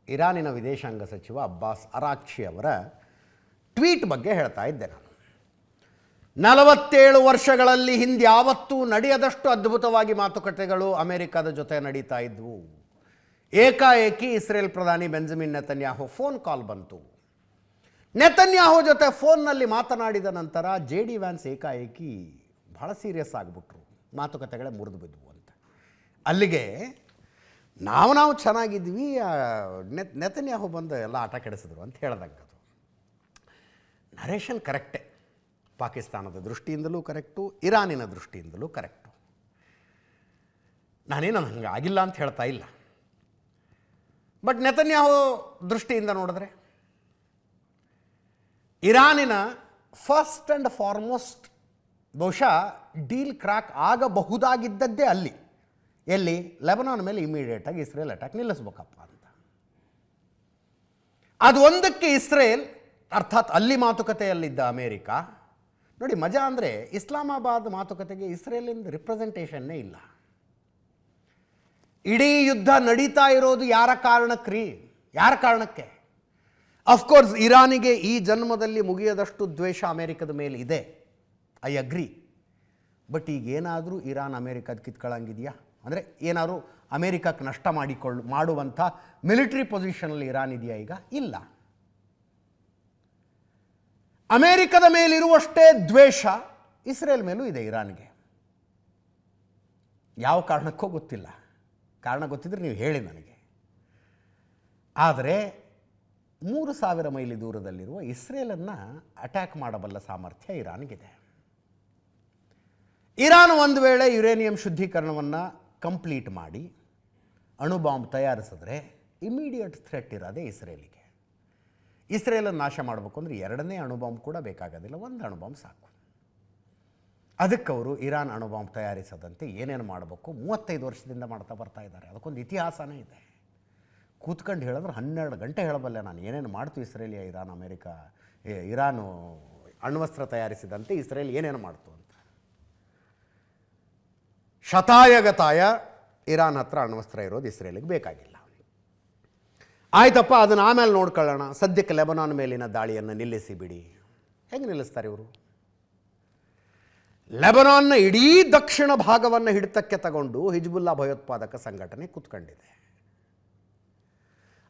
ಇರಾನಿನ ವಿದೇಶಾಂಗ ಸಚಿವ ಅಬ್ಬಾಸ್ ಅರಾಕ್ಚಿ ಅವರ ಟ್ವೀಟ್ ಬಗ್ಗೆ ಹೇಳ್ತಾ ಇದ್ದೆ ನಾನು. 47 ವರ್ಷಗಳಲ್ಲಿ ಹಿಂದ್ಯಾವತ್ತೂ ನಡೆಯದಷ್ಟು ಅದ್ಭುತವಾಗಿ ಮಾತುಕತೆಗಳು ಅಮೆರಿಕದ ಜೊತೆ ನಡೀತಾ ಇದ್ವು. ಏಕಾಏಕಿ ಇಸ್ರೇಲ್ ಪ್ರಧಾನಿ ಬೆಂಜಮಿನ್ ನೆತನ್ಯಾಹು ಫೋನ್ ಕಾಲ್ ಬಂತು. ನೆತನ್ಯಾಹು ಜೊತೆ ಫೋನ್ನಲ್ಲಿ ಮಾತನಾಡಿದ ನಂತರ JD ವ್ಯಾನ್ಸ್ ಏಕಾಏಕಿ ಭಾಳ ಸೀರಿಯಸ್ ಆಗಿಬಿಟ್ರು. ಮಾತುಕತೆಗಳೇ ಮುರಿದು ಬಿದ್ವು ಅಂತ. ಅಲ್ಲಿಗೆ ನಾವು ಚೆನ್ನಾಗಿದ್ವಿ, ನೆತನ್ಯಾಹು ಬಂದು ಎಲ್ಲ ಆಟ ಕೆಡಿಸಿದ್ರು ಅಂತ ಹೇಳ್ದಂಗೆ. ಅದು ನರೇಷನ್ ಕರೆಕ್ಟೇ, ಪಾಕಿಸ್ತಾನದ ದೃಷ್ಟಿಯಿಂದಲೂ ಕರೆಕ್ಟು, ಇರಾನಿನ ದೃಷ್ಟಿಯಿಂದಲೂ ಕರೆಕ್ಟು. ನಾನೇನು ಹಂಗೆ ಆಗಿಲ್ಲ ಅಂತ ಹೇಳ್ತಾ ಇಲ್ಲ. ಬಟ್ ನೆತನ್ಯಾಹು ದೃಷ್ಟಿಯಿಂದ ನೋಡಿದ್ರೆ ಇರಾನಿನ ಫಸ್ಟ್ ಆ್ಯಂಡ್ ಫಾರ್ಮೋಸ್ಟ್ ಬಹುಶಃ ಡೀಲ್ ಕ್ರ್ಯಾಕ್ ಆಗಬಹುದಾಗಿದ್ದದ್ದೇ ಅಲ್ಲಿ. ಎಲ್ಲಿ? ಲೆಬನಾನ್ ಮೇಲೆ ಇಮಿಡಿಯೇಟಾಗಿ ಇಸ್ರೇಲ್ ಅಟ್ಯಾಕ್ ನಿಲ್ಲಿಸ್ಬೇಕಪ್ಪ ಅಂತ. ಅದು ಒಂದಕ್ಕೆ ಇಸ್ರೇಲ್, ಅರ್ಥಾತ್ ಅಲ್ಲಿ ಮಾತುಕತೆಯಲ್ಲಿದ್ದ ಅಮೇರಿಕ. ನೋಡಿ ಮಜಾ ಅಂದರೆ ಇಸ್ಲಾಮಾಬಾದ್ ಮಾತುಕತೆಗೆ ಇಸ್ರೇಲಿಂದ ರಿಪ್ರೆಸೆಂಟೇಷನ್ನೇ ಇಲ್ಲ. ಇಡೀ ಯುದ್ಧ ನಡೀತಾ ಇರೋದು ಯಾರ ಕಾರಣಕ್ಕೆ? ಅಫ್ಕೋರ್ಸ್ ಇರಾನಿಗೆ ಈ ಜನ್ಮದಲ್ಲಿ ಮುಗಿಯದಷ್ಟು ದ್ವೇಷ ಅಮೇರಿಕದ ಮೇಲೆ ಇದೆ, ಐ ಅಗ್ರಿ. ಬಟ್ ಈಗೇನಾದರೂ ಇರಾನ್ ಅಮೇರಿಕದ ಕಿತ್ಕೊಳ್ಳಂಗಿದೆಯಾ? ಅಂದರೆ ಏನಾದರೂ ಅಮೇರಿಕಕ್ಕೆ ನಷ್ಟ ಮಾಡುವಂಥ ಮಿಲಿಟ್ರಿ ಪೊಸಿಷನಲ್ಲಿ ಇರಾನ್ ಇದೆಯಾ ಈಗ? ಇಲ್ಲ. ಅಮೇರಿಕದ ಮೇಲಿರುವಷ್ಟೇ ದ್ವೇಷ ಇಸ್ರೇಲ್ ಮೇಲೂ ಇದೆ ಇರಾನ್ಗೆ. ಯಾವ ಕಾರಣಕ್ಕೋ ಗೊತ್ತಿಲ್ಲ. ಕಾರಣ ಗೊತ್ತಿದ್ರೆ ನೀವು ಹೇಳಿ ನನಗೆ. ಆದರೆ 3000 ಮೈಲಿ ದೂರದಲ್ಲಿರುವ ಇಸ್ರೇಲನ್ನು ಅಟ್ಯಾಕ್ ಮಾಡಬಲ್ಲ ಸಾಮರ್ಥ್ಯ ಇರಾನ್ಗಿದೆ. ಇರಾನ್ ಒಂದು ವೇಳೆ ಯುರೇನಿಯಂ ಶುದ್ಧೀಕರಣವನ್ನು ಕಂಪ್ಲೀಟ್ ಮಾಡಿ ಅಣುಬಾಂಬ್ ತಯಾರಿಸಿದ್ರೆ ಇಮಿಡಿಯೇಟ್ ಥ್ರೆಟ್ ಇರೋದೇ ಇಸ್ರೇಲಿಗೆ. ಇಸ್ರೇಲನ್ನು ನಾಶ ಮಾಡಬೇಕು ಅಂದರೆ 2ನೇ ಅಣುಬಾಂಬ್ ಕೂಡ ಬೇಕಾಗೋದಿಲ್ಲ, 1 ಅಣುಬಾಂಬ್ ಸಾಕು. ಅದಕ್ಕವರು ಇರಾನ್ ಅಣುಬಾಂಬ್ ತಯಾರಿಸದಂತೆ ಏನೇನು ಮಾಡಬೇಕು 35 ವರ್ಷದಿಂದ ಮಾಡ್ತಾ ಬರ್ತಾ ಇದ್ದಾರೆ. ಅದಕ್ಕೊಂದು ಇತಿಹಾಸನೇ ಇದೆ. ಕೂತ್ಕೊಂಡು ಹೇಳಿದ್ರೆ 12 ಗಂಟೆ ಹೇಳಬಲ್ಲೆ ನಾನು ಏನೇನು ಮಾಡ್ತು ಇಸ್ರೇಲಿಯ ಇರಾನು ಅಣ್ವಸ್ತ್ರ ತಯಾರಿಸಿದಂತೆ ಇಸ್ರೇಲ್ ಏನೇನು ಮಾಡ್ತು ಅಂತ. ಶತಾಯಗತಾಯ ಇರಾನ್ ಹತ್ರ ಅಣ್ವಸ್ತ್ರ ಇರೋದು ಇಸ್ರೇಲಿಗೆ ಬೇಕಾಗಿಲ್ಲ. ಆಯ್ತಪ್ಪ, ಅದನ್ನು ಆಮೇಲೆ ನೋಡ್ಕೊಳ್ಳೋಣ, ಸದ್ಯಕ್ಕೆ ಲೆಬನಾನ್ ಮೇಲಿನ ದಾಳಿಯನ್ನು ನಿಲ್ಲಿಸಿ ಬಿಡಿ. ಹೆಂಗೆ ನಿಲ್ಲಿಸ್ತಾರೆ ಇವರು? ಲೆಬನಾನ್ನ ಇಡೀ ದಕ್ಷಿಣ ಭಾಗವನ್ನು ಹಿಡಿತಕ್ಕೆ ತಗೊಂಡು ಹಿಜ್ಬುಲ್ಲಾ ಭಯೋತ್ಪಾದಕ ಸಂಘಟನೆ ಕೂತ್ಕೊಂಡಿದೆ.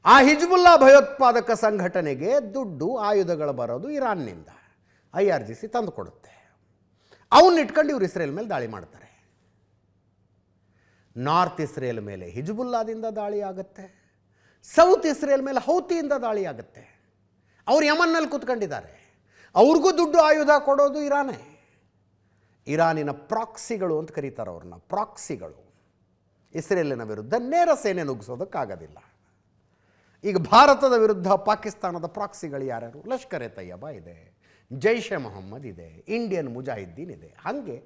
ಆ ಹಿಜ್ಬುಲ್ಲಾ ಭಯೋತ್ಪಾದಕ ಸಂಘಟನೆಗೆ ದುಡ್ಡು, ಆಯುಧಗಳು ಬರೋದು ಇರಾನ್ನಿಂದ. IRGC ತಂದು ಕೊಡುತ್ತೆ. ಅವನ್ನ ಇಟ್ಕೊಂಡು ಇವರು ಇಸ್ರೇಲ್ ಮೇಲೆ ದಾಳಿ ಮಾಡ್ತಾರೆ. ನಾರ್ತ್ ಇಸ್ರೇಲ್ ಮೇಲೆ ಹಿಜ್ಬುಲ್ಲಾದಿಂದ ದಾಳಿ ಆಗುತ್ತೆ, ಸೌತ್ ಇಸ್ರೇಲ್ ಮೇಲೆ ಹೌತಿಯಿಂದ ದಾಳಿ ಆಗುತ್ತೆ. ಅವ್ರು ಯಮನ್ನಲ್ಲಿ ಕೂತ್ಕೊಂಡಿದ್ದಾರೆ. ಅವ್ರಿಗೂ ದುಡ್ಡು, ಆಯುಧ ಕೊಡೋದು ಇರಾನೇ. ಇರಾನಿನ ಪ್ರಾಕ್ಸಿಗಳು ಅಂತ ಕರೀತಾರೆ ಅವ್ರನ್ನ. ಪ್ರಾಕ್ಸಿಗಳು ಇಸ್ರೇಲಿನ ವಿರುದ್ಧ ನೇರ ಸೇನೆ ನುಗ್ಗಿಸೋದಕ್ಕಾಗೋದಿಲ್ಲ. ಈಗ ಭಾರತದ ವಿರುದ್ಧ ಪಾಕಿಸ್ತಾನದ ಪ್ರಾಕ್ಸಿಗಳು ಯಾರ್ಯಾರು? ಲಷ್ಕರ್ ಎ ತಯ್ಯಬಾ ಇದೆ, ಜೈಷ್ ಎ ಮೊಹಮ್ಮದ್ ಇದೆ, ಇಂಡಿಯನ್ ಮುಜಾಹಿದ್ದೀನ್ ಇದೆ. ಹಾಗೆ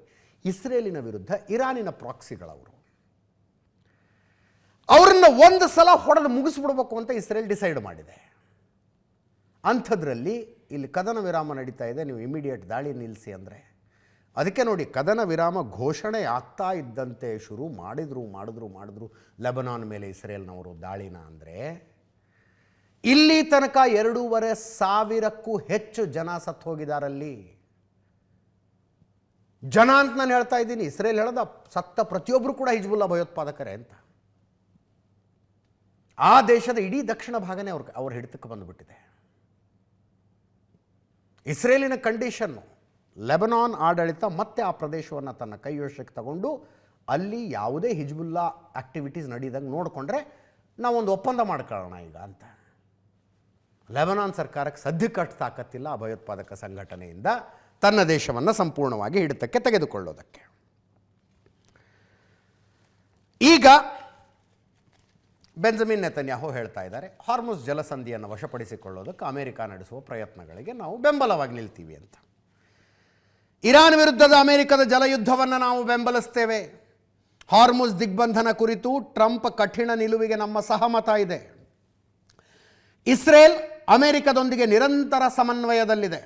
ಇಸ್ರೇಲಿನ ವಿರುದ್ಧ ಇರಾನಿನ ಪ್ರಾಕ್ಸಿಗಳವರು. ಅವರನ್ನು ಒಂದು ಸಲ ಹೊಡೆದು ಮುಗಿಸ್ಬಿಡ್ಬೇಕು ಅಂತ ಇಸ್ರೇಲ್ ಡಿಸೈಡ್ ಮಾಡಿದೆ. ಅಂಥದ್ರಲ್ಲಿ ಇಲ್ಲಿ ಕದನ ವಿರಾಮ ನಡೀತಾ ಇದೆ, ನೀವು ಇಮಿಡಿಯೇಟ್ ದಾಳಿ ನಿಲ್ಲಿಸಿ ಅಂದರೆ. ಅದಕ್ಕೆ ನೋಡಿ, ಕದನ ವಿರಾಮ ಘೋಷಣೆ ಆಗ್ತಾ ಇದ್ದಂತೆ ಶುರು ಮಾಡಿದ್ರು ಲೆಬನಾನ್ ಮೇಲೆ ಇಸ್ರೇಲ್ನವರು ದಾಳಿನ. ಅಂದರೆ ಇಲ್ಲಿ ತನಕ 2500ಕ್ಕೂ ಹೆಚ್ಚು ಜನ ಸತ್ತು ಹೋಗಿದಾರಲ್ಲಿ. ಜನ ಅಂತ ನಾನು ಹೇಳ್ತಾ ಇದ್ದೀನಿ, ಇಸ್ರೇಲ್ ಹೇಳೋದ ಸತ್ತ ಪ್ರತಿಯೊಬ್ಬರು ಕೂಡ ಹಿಜ್ಬುಲ್ಲಾ ಭಯೋತ್ಪಾದಕರೇ ಅಂತ. ಆ ದೇಶದ ಇಡೀ ದಕ್ಷಿಣ ಭಾಗನೇ ಅವ್ರ ಹಿಡಿತಕ್ಕೆ ಬಂದುಬಿಟ್ಟಿದೆ. ಇಸ್ರೇಲಿನ ಕಂಡೀಷನ್ನು, ಲೆಬನಾನ್ ಆಡಳಿತ ಮತ್ತೆ ಆ ಪ್ರದೇಶವನ್ನು ತನ್ನ ಕೈವಶಕ್ಕೆ ತಗೊಂಡು ಅಲ್ಲಿ ಯಾವುದೇ ಹಿಜ್ಬುಲ್ಲಾ ಆಕ್ಟಿವಿಟೀಸ್ ನಡೀದಂಗೆ ನೋಡಿಕೊಂಡ್ರೆ ನಾವೊಂದು ಒಪ್ಪಂದ ಮಾಡ್ಕೊಳ್ಳೋಣ ಈಗ ಅಂತ. ಲೆಬನಾನ್ ಸರ್ಕಾರಕ್ಕೆ ಸದ್ಯಕ್ಕೆ ಅಷ್ಟು ತಾಕತ್ತಿಲ್ಲ ಆ ಭಯೋತ್ಪಾದಕ ಸಂಘಟನೆಯಿಂದ ತನ್ನ ದೇಶವನ್ನು ಸಂಪೂರ್ಣವಾಗಿ ಹಿಡಿತಕ್ಕೆ ತೆಗೆದುಕೊಳ್ಳೋದಕ್ಕೆ. ಈಗ ಬೆಂಜಮಿನ್ ನೆತನ್ಯಾಹು ಹೇಳ್ತಾ ಇದ್ದಾರೆ, ಹಾರ್ಮುಜ್ ಜಲಸಂಧಿಯನ್ನು ವಶಪಡಿಸಿಕೊಳ್ಳೋದಕ್ಕೆ ಅಮೆರಿಕ ನಡೆಸುವ ಪ್ರಯತ್ನಗಳಿಗೆ ನಾವು ಬೆಂಬಲವಾಗಿ ನಿಲ್ತೀವಿ ಅಂತ. ಇರಾನ್ ವಿರುದ್ಧದ ಅಮೆರಿಕದ ಜಲಯುದ್ಧವನ್ನು ನಾವು ಬೆಂಬಲಿಸ್ತೇವೆ. ಹಾರ್ಮುಜ್ ದಿಗ್ಬಂಧನ ಕುರಿತು ಟ್ರಂಪ್ ಕಠಿಣ ನಿಲುವಿಗೆ ನಮ್ಮ ಸಹಮತ ಇದೆ. ಇಸ್ರೇಲ್ ಅಮೆರಿಕದೊಂದಿಗೆ ನಿರಂತರ ಸಮನ್ವಯದಲ್ಲಿದೆ.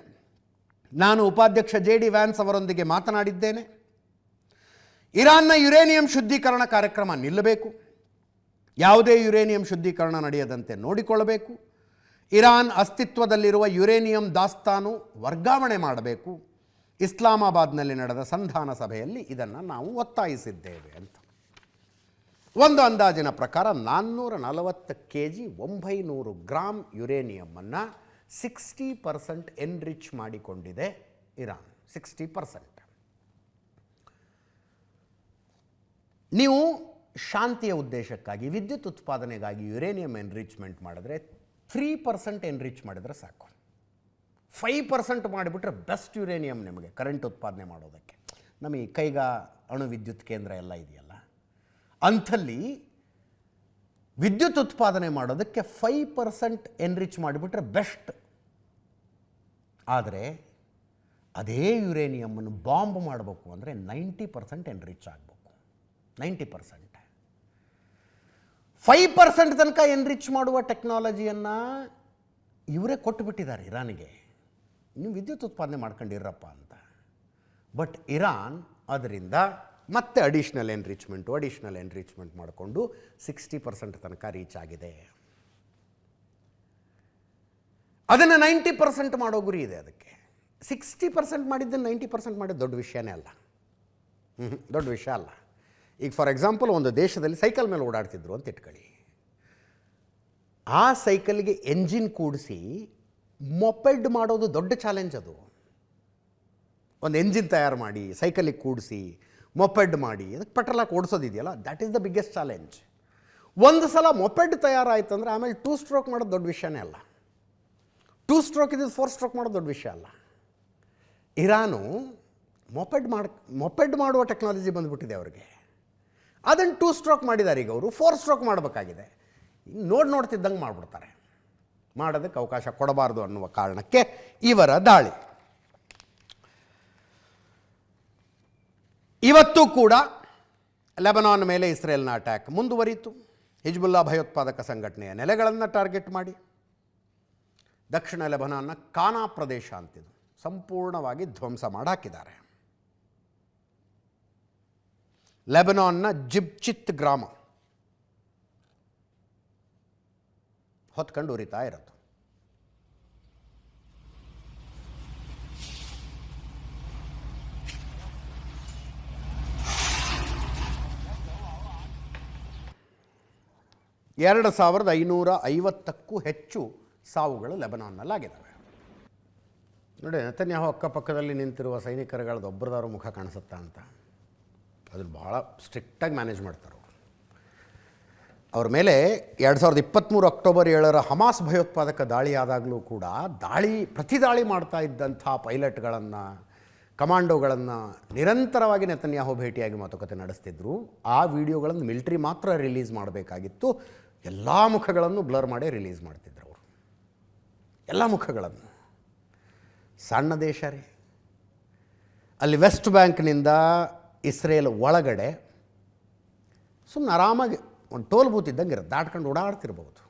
ನಾನು ಉಪಾಧ್ಯಕ್ಷ JD ವ್ಯಾನ್ಸ್ ಅವರೊಂದಿಗೆ ಮಾತನಾಡಿದ್ದೇನೆ. ಇರಾನ್ನ ಯುರೇನಿಯಂ ಶುದ್ಧೀಕರಣ ಕಾರ್ಯಕ್ರಮ ನಿಲ್ಲಬೇಕು. ಯಾವುದೇ ಯುರೇನಿಯಂ ಶುದ್ಧೀಕರಣ ನಡೆಯದಂತೆ ನೋಡಿಕೊಳ್ಳಬೇಕು. ಇರಾನ್ ಅಸ್ತಿತ್ವದಲ್ಲಿರುವ ಯುರೇನಿಯಂ ದಾಸ್ತಾನು ವರ್ಗಾವಣೆ ಮಾಡಬೇಕು. ಇಸ್ಲಾಮಾಬಾದ್ನಲ್ಲಿ ನಡೆದ ಸಂಧಾನ ಸಭೆಯಲ್ಲಿ ಇದನ್ನು ನಾವು ಒತ್ತಾಯಿಸಿದ್ದೇವೆ ಅಂತ. ಒಂದು ಅಂದಾಜಿನ ಪ್ರಕಾರ 440 kg 900 ಗ್ರಾಂ ಯುರೇನಿಯಮನ್ನು 60% ಎನ್ರಿಚ್ ಮಾಡಿಕೊಂಡಿದೆ ಇರಾನ್. 60%. ನೀವು ಶಾಂತಿಯ ಉದ್ದೇಶಕ್ಕಾಗಿ ವಿದ್ಯುತ್ ಉತ್ಪಾದನೆಗಾಗಿ ಯುರೇನಿಯಂ ಎನ್ರಿಚ್ಮೆಂಟ್ ಮಾಡಿದ್ರೆ 3% ಎನ್ರಿಚ್ ಮಾಡಿದರೆ ಸಾಕು. 5% ಮಾಡಿಬಿಟ್ರೆ ಬೆಸ್ಟ್ ಯುರೇನಿಯಂ ನಿಮಗೆ ಕರೆಂಟ್ ಉತ್ಪಾದನೆ ಮಾಡೋದಕ್ಕೆ. ನಮಗೆ ಕೈಗಾ ಅಣು ವಿದ್ಯುತ್ ಕೇಂದ್ರ ಎಲ್ಲ ಇದೆಯಲ್ಲ, ಅಂಥಲ್ಲಿ ವಿದ್ಯುತ್ ಉತ್ಪಾದನೆ ಮಾಡೋದಕ್ಕೆ 5% ಎನ್ರಿಚ್ ಮಾಡಿಬಿಟ್ರೆ ಬೆಸ್ಟ್. ಆದರೆ ಅದೇ ಯುರೇನಿಯಮ್ಮನ್ನು ಬಾಂಬ್ ಮಾಡಬೇಕು ಅಂದರೆ 90% ಎನ್ರಿಚ್ ಆಗಬೇಕು. 90%. 5% ತನಕ ಎನ್ರಿಚ್ ಮಾಡುವ ಟೆಕ್ನಾಲಜಿಯನ್ನು ಇವರೇ ಕೊಟ್ಟುಬಿಟ್ಟಿದ್ದಾರೆ ಇರಾನಿಗೆ. ನೀವು ವಿದ್ಯುತ್ ಉತ್ಪಾದನೆ ಮಾಡ್ಕೊಂಡಿರಪ್ಪ ಅಂತ. ಬಟ್ ಇರಾನ್ ಅದರಿಂದ ಮತ್ತೆ ಅಡಿಷ್ನಲ್ ಎನ್ರಿಚ್ಮೆಂಟ್ ಮಾಡಿಕೊಂಡು 60% ತನಕ ರೀಚ್ ಆಗಿದೆ. ಅದನ್ನು 90% ಮಾಡೋ ಗುರಿ ಇದೆ ಅದಕ್ಕೆ. 60% ಮಾಡಿದ್ದನ್ನು 90% ಮಾಡಿದ್ದು ದೊಡ್ಡ ವಿಷಯನೇ ಅಲ್ಲ. ದೊಡ್ಡ ವಿಷಯ ಅಲ್ಲ. ಈಗ ಫಾರ್ ಎಕ್ಸಾಂಪಲ್ ಒಂದು ದೇಶದಲ್ಲಿ ಸೈಕಲ್ ಮೇಲೆ ಓಡಾಡ್ತಿದ್ರು ಅಂತ ಇಟ್ಕೊಳ್ಳಿ. ಆ ಸೈಕಲ್ಗೆ ಎಂಜಿನ್ ಕೂಡಿಸಿ ಮೊಪೆಡ್ ಮಾಡೋದು ದೊಡ್ಡ ಚಾಲೆಂಜ್. ಅದು ಒಂದು ಎಂಜಿನ್ ತಯಾರು ಮಾಡಿ ಸೈಕಲಿಗೆ ಕೂಡಿಸಿ ಮೊಪೆಡ್ ಮಾಡಿ ಅದಕ್ಕೆ ಪೆಟ್ರೋಲ್ ಹಾಕಿ ಓಡಿಸೋದಿದೆಯಲ್ಲ, that is the biggest challenge. ಒಂದು ಸಲ ಮೊಪೆಡ್ ತಯಾರಾಯಿತು ಅಂದರೆ ಆಮೇಲೆ 2 ಸ್ಟ್ರೋಕ್ ಮಾಡೋದು ದೊಡ್ಡ ವಿಷಯನೇ ಅಲ್ಲ. 2 ಸ್ಟ್ರೋಕ್ ಇದ್ದು 4 ಸ್ಟ್ರೋಕ್ ಮಾಡೋದು ದೊಡ್ಡ ವಿಷಯ ಅಲ್ಲ. ಇರಾನು ಮೊಪೆಡ್ ಮಾಡುವ ಟೆಕ್ನಾಲಜಿ ಬಂದುಬಿಟ್ಟಿದೆ ಅವರಿಗೆ. ಅದನ್ನು 2 ಸ್ಟ್ರೋಕ್ ಮಾಡಿದ್ದಾರೆ. ಈಗ ಅವರು 4 ಸ್ಟ್ರೋಕ್ ಮಾಡಬೇಕಾಗಿದೆ. ನೋಡ್ತಿದ್ದಂಗೆ ಮಾಡಿಬಿಡ್ತಾರೆ. ಮಾಡೋದಕ್ಕೆ ಅವಕಾಶ ಕೊಡಬಾರ್ದು ಅನ್ನುವ ಕಾರಣಕ್ಕೆ ಇವರ ದಾಳಿ. ಇವತ್ತು ಕೂಡ ಲೆಬನಾನ್ ಮೇಲೆ ಇಸ್ರೇಲ್ನ ಅಟ್ಯಾಕ್ ಮುಂದುವರಿಯಿತು. ಹಿಜ್ಬುಲ್ಲಾ ಭಯೋತ್ಪಾದಕ ಸಂಘಟನೆಯ ನೆಲೆಗಳನ್ನು ಟಾರ್ಗೆಟ್ ಮಾಡಿ ದಕ್ಷಿಣ ಲೆಬನಾನ್ನ ಕಾನಾ ಪ್ರದೇಶ ಅಂತಿದ್ದು ಸಂಪೂರ್ಣವಾಗಿ ಧ್ವಂಸ ಮಾಡಾಕಿದ್ದಾರೆ. ಲೆಬನಾನ್ನ ಜಿಬ್ಚಿತ್ ಗ್ರಾಮ ಹೊತ್ಕೊಂಡು ಉರಿತಾ ಇರೋದು. ಎರಡು 2550ಕ್ಕೂ ಹೆಚ್ಚು ಸಾವುಗಳು ಲೆಬನಾನ್ನಲ್ಲಾಗಿದ್ದಾವೆ. ನೋಡಿ, ನೆತನ್ಯಾಹು ಅಕ್ಕಪಕ್ಕದಲ್ಲಿ ನಿಂತಿರುವ ಸೈನಿಕರುಗಳದ್ದು ಒಬ್ಬರದಾರು ಮುಖ ಕಾಣಿಸುತ್ತಾ ಅಂತ. ಅದನ್ನು ಭಾಳ ಸ್ಟ್ರಿಕ್ಟಾಗಿ ಮ್ಯಾನೇಜ್ ಮಾಡ್ತಾರೆ ಅವರು. ಅವ್ರ ಮೇಲೆ 2023 ಅಕ್ಟೋಬರ್ 7 ಹಮಾಸ್ ಭಯೋತ್ಪಾದಕ ದಾಳಿ ಆದಾಗಲೂ ಕೂಡ ಪ್ರತಿ ದಾಳಿ ಮಾಡ್ತಾ ಇದ್ದಂಥ ಪೈಲಟ್ಗಳನ್ನು, ಕಮಾಂಡೋಗಳನ್ನು ನಿರಂತರವಾಗಿ ನೆತನ್ಯಾಹು ಭೇಟಿಯಾಗಿ ಮಾತುಕತೆ ನಡೆಸ್ತಿದ್ರು. ಆ ವಿಡಿಯೋಗಳನ್ನು ಮಿಲಿಟ್ರಿ ಮಾತ್ರ ರಿಲೀಸ್ ಮಾಡಬೇಕಾಗಿತ್ತು. ಎಲ್ಲ ಮುಖಗಳನ್ನು ಬ್ಲರ್ ಮಾಡಿ ರಿಲೀಸ್ ಮಾಡ್ತಿದ್ರು ಅವರು. ಎಲ್ಲ ಮುಖಗಳನ್ನು. ಸಣ್ಣ ದೇಶ ರೀ. ಅಲ್ಲಿ ವೆಸ್ಟ್ ಬ್ಯಾಂಕ್ನಿಂದ ಇಸ್ರೇಲ್ ಒಳಗಡೆ ಸುಮ್ಮನೆ ಆರಾಮಾಗಿ ಒಂದು ಟೋಲ್ ಬೂತ್ ಇದ್ದಂಗೆ ಇರುತ್ತೆ, ದಾಟ್ಕೊಂಡು ಓಡಾಡ್ತಿರ್ಬೋದು.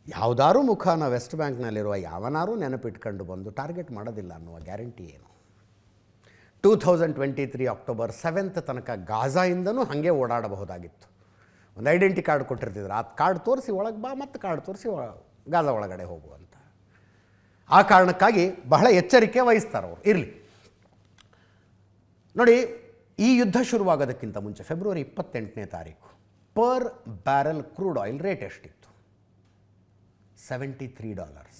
ಯಾವುದಾದ್ರೂ ಮುಖನ ವೆಸ್ಟ್ ಬ್ಯಾಂಕ್ನಲ್ಲಿರುವ ಯಾವನಾರೂ ನೆನಪಿಟ್ಕೊಂಡು ಬಂದು ಟಾರ್ಗೆಟ್ ಮಾಡೋದಿಲ್ಲ ಅನ್ನುವ ಗ್ಯಾರಂಟಿ ಏನು? 2023 ಅಕ್ಟೋಬರ್ 7 ತನಕ ಗಾಜಾಯಿಂದನೂ ಹಾಗೆ ಓಡಾಡಬಹುದಾಗಿತ್ತು. ಒಂದು ಐಡೆಂಟಿ ಕಾರ್ಡ್ ಕೊಟ್ಟಿರ್ತಿದ್ರು, ಆ ಕಾರ್ಡ್ ತೋರಿಸಿ ಒಳಗೆ ಬಾ, ಮತ್ತು ಕಾರ್ಡ್ ತೋರಿಸಿ ಗಾಜಾ ಒಳಗಡೆ ಹೋಗುವಂತ. ಆ ಕಾರಣಕ್ಕಾಗಿ ಬಹಳ ಎಚ್ಚರಿಕೆ ವಹಿಸ್ತಾರೆ ಅವರು. ಇರಲಿ ನೋಡಿ, ಈ ಯುದ್ಧ ಶುರುವಾಗೋದಕ್ಕಿಂತ ಮುಂಚೆ ಫೆಬ್ರವರಿ 28ನೇ ತಾರೀಕು per barrel crude oil rate ಎಷ್ಟಿತ್ತು? $73.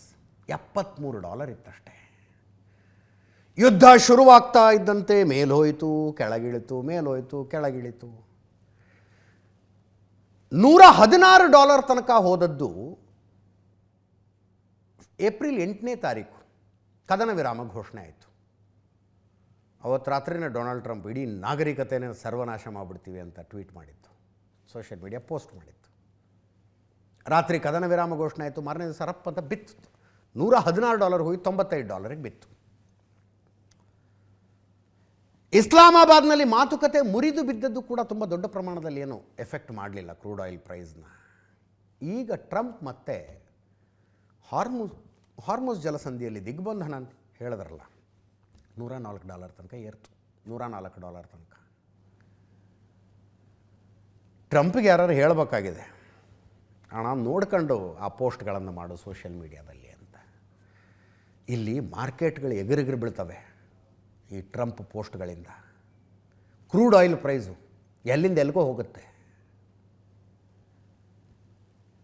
$73 ಇತ್ತಷ್ಟೇ. ಯುದ್ಧ ಶುರುವಾಗ್ತಾ ಇದ್ದಂತೆ ಮೇಲೋಯಿತು, ಕೆಳಗಿಳಿತು, ಮೇಲೋಯಿತು, ಕೆಳಗಿಳಿತು. $116 ತನಕ ಹೋದದ್ದು ಏಪ್ರಿಲ್ 8ನೇ ತಾರೀಕು ಕದನ ವಿರಾಮ ಘೋಷಣೆ ಆಯಿತು. ಅವತ್ತು ರಾತ್ರಿನೇ ಡೊನಾಲ್ಡ್ ಟ್ರಂಪ್ ಇಡೀ ನಾಗರಿಕತೆಯನ್ನು ಸರ್ವನಾಶ ಮಾಡಿಬಿಡ್ತೀವಿ ಅಂತ ಟ್ವೀಟ್ ಮಾಡಿತ್ತು, ಸೋಷಿಯಲ್ ಮೀಡಿಯಾ ಪೋಸ್ಟ್ ಮಾಡಿತ್ತು. ರಾತ್ರಿ ಕದನ ವಿರಾಮ ಘೋಷಣೆ ಆಯಿತು. ಮಾರನೇ ದಿವಸ ರಪ್ ಅಂತ ಬಿತ್ತು. $116 ಹೋಗಿ $95 ಬಿತ್ತು. ಇಸ್ಲಾಮಾಬಾದ್ನಲ್ಲಿ ಮಾತುಕತೆ ಮುರಿದು ಬಿದ್ದದ್ದು ಕೂಡ ತುಂಬ ದೊಡ್ಡ ಪ್ರಮಾಣದಲ್ಲಿ ಏನು ಎಫೆಕ್ಟ್ ಮಾಡಲಿಲ್ಲ ಕ್ರೂಡ್ ಆಯಿಲ್ ಪ್ರೈಸ್ನ. ಈಗ ಟ್ರಂಪ್ ಮತ್ತೆ ಹಾರ್ಮುಜ್ ಜಲಸಂಧಿಯಲ್ಲಿ ದಿಗ್ಬಂಧನ ಅಂತ ಹೇಳಿದ್ರಲ್ಲ, $104 ತನಕ ಏರ್ತು. $104 ತನಕ. ಟ್ರಂಪ್ಗೆ ಯಾರು ಹೇಳಬೇಕಾಗಿದೆ, ಹಣ ನೋಡ್ಕೊಂಡು ಆ ಪೋಸ್ಟ್ಗಳನ್ನು ಮಾಡು ಸೋಷಿಯಲ್ ಮೀಡಿಯಾದಲ್ಲಿ ಅಂತ. ಇಲ್ಲಿ ಮಾರ್ಕೆಟ್ಗಳು ಎಗರೆಗರು ಬೀಳ್ತವೆ ಈ ಟ್ರಂಪ್ ಪೋಸ್ಟ್ಗಳಿಂದ. ಕ್ರೂಡ್ ಆಯಿಲ್ ಪ್ರೈಸು ಎಲ್ಲಿಂದ ಎಲ್ಲಿಗೋ ಹೋಗುತ್ತೆ.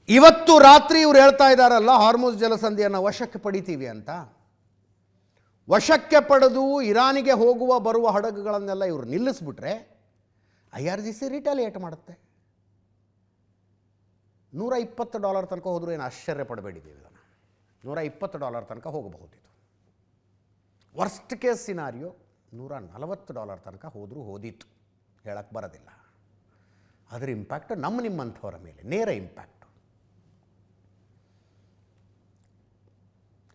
ಇವತ್ತು ರಾತ್ರಿ ಇವ್ರು ಹೇಳ್ತಾ ಇದ್ದಾರಲ್ಲ, ಹಾರ್ಮುಜ್ ಜಲಸಂಧಿಯನ್ನು ವಶಕ್ಕೆ ಪಡಿತೀವಿ ಅಂತ. ವಶಕ್ಕೆ ಇರಾನಿಗೆ ಹೋಗುವ ಬರುವ ಹಡಗುಗಳನ್ನೆಲ್ಲ ಇವರು ನಿಲ್ಲಿಸ್ಬಿಟ್ರೆ IRGC ರಿಟಾಲಿಯೇಟ್ ಮಾಡುತ್ತೆ. $120 ತನಕ ಹೋದರೂ ಏನು ಆಶ್ಚರ್ಯ ಪಡಬೇಡಿದ್ದೀವಿ. ಇದನ್ನು $120 ತನಕ ಹೋಗಬಹುದು. ಇದು ವರ್ಸ್ಟ್ ಕೇಸ್ ಸಿನಾರಿಯೋ $140 ತನಕ ಹೋದರೂ ಹೋದೀತು, ಹೇಳಕ್ಕೆ ಬರೋದಿಲ್ಲ. ಅದರ ಇಂಪ್ಯಾಕ್ಟ್ ನಿಮ್ಮಂಥವರ ಮೇಲೆ ನೇರ ಇಂಪ್ಯಾಕ್ಟ್.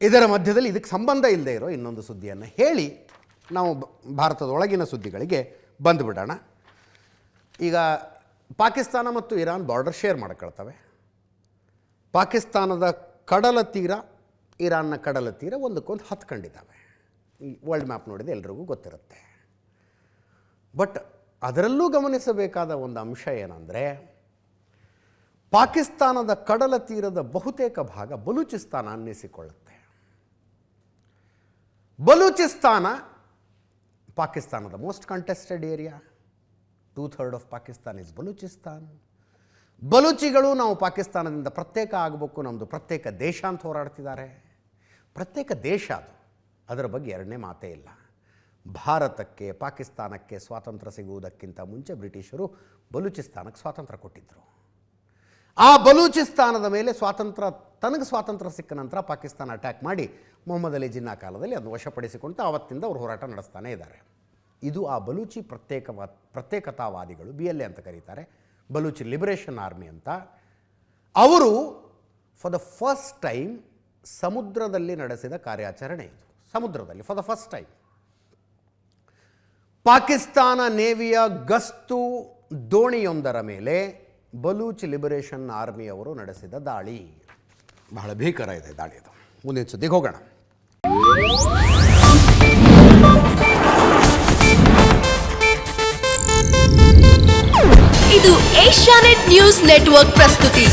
ಇದರ ಮಧ್ಯದಲ್ಲಿ ಇದಕ್ಕೆ ಸಂಬಂಧ ಇಲ್ಲದೆ ಇರೋ ಇನ್ನೊಂದು ಸುದ್ದಿಯನ್ನು ಹೇಳಿ ನಾವು ಭಾರತದೊಳಗಿನ ಸುದ್ದಿಗಳಿಗೆ ಬಂದುಬಿಡೋಣ. ಈಗ ಪಾಕಿಸ್ತಾನ ಮತ್ತು ಇರಾನ್ ಬಾರ್ಡರ್ ಶೇರ್ ಮಾಡ್ಕೊಳ್ತವೆ. ಪಾಕಿಸ್ತಾನದ ಕಡಲ ತೀರ, ಇರಾನ್ನ ಕಡಲ ತೀರ ಒಂದಕ್ಕೊಂದು ಹತ್ಕೊಂಡಿದ್ದಾವೆ. ಈ ವರ್ಲ್ಡ್ ಮ್ಯಾಪ್ ನೋಡಿದರೆ ಎಲ್ರಿಗೂ ಗೊತ್ತಿರುತ್ತೆ. ಬಟ್ ಅದರಲ್ಲೂ ಗಮನಿಸಬೇಕಾದ ಒಂದು ಅಂಶ ಏನಂದರೆ, ಪಾಕಿಸ್ತಾನದ ಕಡಲ ತೀರದ ಬಹುತೇಕ ಭಾಗ ಬಲೂಚಿಸ್ತಾನ ಅನ್ನಿಸಿಕೊಳ್ಳುತ್ತೆ. ಬಲೂಚಿಸ್ತಾನ ಪಾಕಿಸ್ತಾನದ most contested area. 2/3 of Pakistan is Balochistan. ಬಲೂಚಿಗಳು ನಾವು ಪಾಕಿಸ್ತಾನದಿಂದ ಪ್ರತ್ಯೇಕ ಆಗಬೇಕು, ನಮ್ಮದು ಪ್ರತ್ಯೇಕ ದೇಶ ಅಂತ ಹೋರಾಡ್ತಿದ್ದಾರೆ. ಪ್ರತ್ಯೇಕ ದೇಶ ಅದು, ಅದರ ಬಗ್ಗೆ ಎರಡನೇ ಮಾತೇ ಇಲ್ಲ. ಭಾರತಕ್ಕೆ ಪಾಕಿಸ್ತಾನಕ್ಕೆ ಸ್ವಾತಂತ್ರ್ಯ ಸಿಗುವುದಕ್ಕಿಂತ ಮುಂಚೆ ಬ್ರಿಟಿಷರು ಬಲೂಚಿಸ್ತಾನಕ್ಕೆ ಸ್ವಾತಂತ್ರ್ಯ ಕೊಟ್ಟಿದ್ದರು. ಆ ಬಲೂಚಿಸ್ತಾನದ ಮೇಲೆ ತನಗೆ ಸ್ವಾತಂತ್ರ್ಯ ಸಿಕ್ಕ ನಂತರ ಪಾಕಿಸ್ತಾನ ಅಟ್ಯಾಕ್ ಮಾಡಿ ಮೊಹಮ್ಮದ್ ಅಲಿ ಜಿನ್ನಾ ಕಾಲದಲ್ಲಿ ಅದನ್ನು ವಶಪಡಿಸಿಕೊಂಡು ಆವತ್ತಿಂದ ಅವರು ಹೋರಾಟ ನಡೆಸ್ತಾನೆ ಇದ್ದಾರೆ. ಇದು ಆ ಬಲೂಚಿ ಪ್ರತ್ಯೇಕತಾವಾದಿಗಳು, BLA ಅಂತ ಕರೀತಾರೆ, ಬಲೂಚಿ ಲಿಬರೇಷನ್ ಆರ್ಮಿ ಅಂತ. ಅವರು ಫಾರ್ ದ ಫಸ್ಟ್ ಟೈಮ್ ಸಮುದ್ರದಲ್ಲಿ ನಡೆಸಿದ ಕಾರ್ಯಾಚರಣೆ ಇದು. ಸಮುದ್ರದಲ್ಲಿ for the first time Pakistan ನೇವಿಯ ಗಸ್ತು ದೋಣಿಯೊಂದರ ಮೇಲೆ ಬಲೂಚ್ ಲಿಬರೇಷನ್ ಆರ್ಮಿಯವರು ನಡೆಸಿದ ದಾಳಿ. ಬಹಳ ಭೀಕರ ಇದೆ ದಾಳಿ ಅದು. ಮುಂದಿನ ಸುದ್ದಿಗೆ ಹೋಗೋಣ. ಇದು ಏಷ್ಯಾನೆಟ್ ನ್ಯೂಸ್ ನೆಟ್ವರ್ಕ್ ಪ್ರಸ್ತುತಿ.